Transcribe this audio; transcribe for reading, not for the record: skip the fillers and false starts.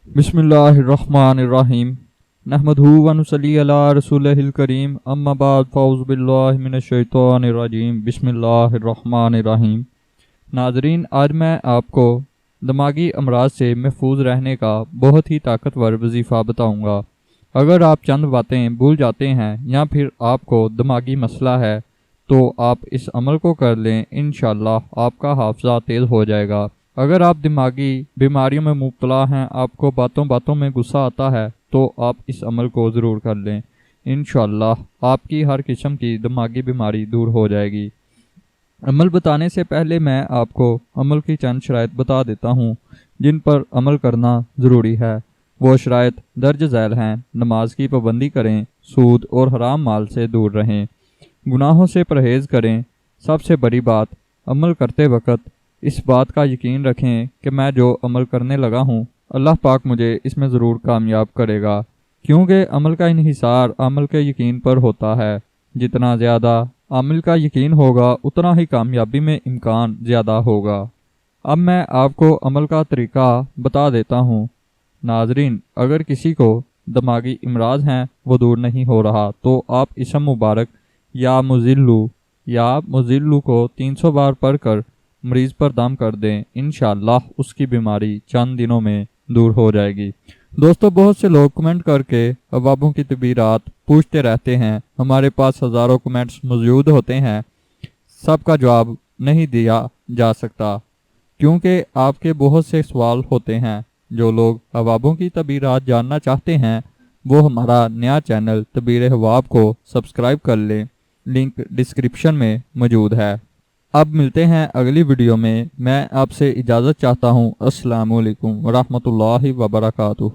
बिस्मिल्लाहिर्रहमानिर्रहीम नहमदहू व नुसल्ली अला रसूलिहिल करीम अम्मा बाद फ़ौज़ु बिल्लाहि मिनश्शैतानिर्रजीम बिस्मिल्लाहिर्रहमानिर्रहीम। नाज़रीन, आज मैं आपको दिमागी अमराज से महफूज रहने का बहुत ही ताकतवर वजीफ़ा बताऊंगा। अगर आप चंद बातें भूल जाते हैं या फिर आपको दिमागी मसला है तो आप इस अमल को कर लें, इंशाअल्लाह आपका हाफ़ज़ा तेज़ हो जाएगा। अगर आप दिमागी बीमारियों में मुब्तला हैं, आपको बातों बातों में गुस्सा आता है, तो आप इस अमल को ज़रूर कर लें। इंशाअल्लाह आपकी हर किस्म की दिमागी बीमारी दूर हो जाएगी। अमल बताने से पहले मैं आपको अमल की चंद शराइत बता देता हूँ जिन पर अमल करना ज़रूरी है। वो शराइत दर्ज झैल हैं। नमाज की पाबंदी करें, सूद और हराम माल से दूर रहें, गुनाहों से परहेज़ करें। सबसे बड़ी बात, अमल करते वक्त इस बात का यकीन रखें कि मैं जो अमल करने लगा हूँ अल्लाह पाक मुझे इसमें ज़रूर कामयाब करेगा, क्योंकि अमल का इन्हिसार अमल के यकीन पर होता है। जितना ज़्यादा अमल का यकीन होगा उतना ही कामयाबी में इम्कान ज़्यादा होगा। अब मैं आपको अमल का तरीक़ा बता देता हूँ। नाज़रीन, अगर किसी को दिमागी इमराज हैं, वो दूर नहीं हो रहा, तो आप इसम मुबारक या मुज़िल्लु को 300 बार पढ़कर मरीज़ पर दम कर दें। इंशाअल्लाह उसकी बीमारी चंद दिनों में दूर हो जाएगी। दोस्तों, बहुत से लोग कमेंट करके अहबाबों की तबीरात पूछते रहते हैं। हमारे पास हज़ारों कमेंट्स मौजूद होते हैं, सबका जवाब नहीं दिया जा सकता क्योंकि आपके बहुत से सवाल होते हैं। जो लोग अहबाबों की तबीरात जानना चाहते हैं वो हमारा नया चैनल तबीर ए ख्वाब को सब्सक्राइब कर लें, लिंक डिस्क्रिप्शन में मौजूद है। अब मिलते हैं अगली वीडियो में। मैं आपसे इजाज़त चाहता हूँ। अस्सलाम वालेकुम व रहमतुल्लाहि व बरकातुहू।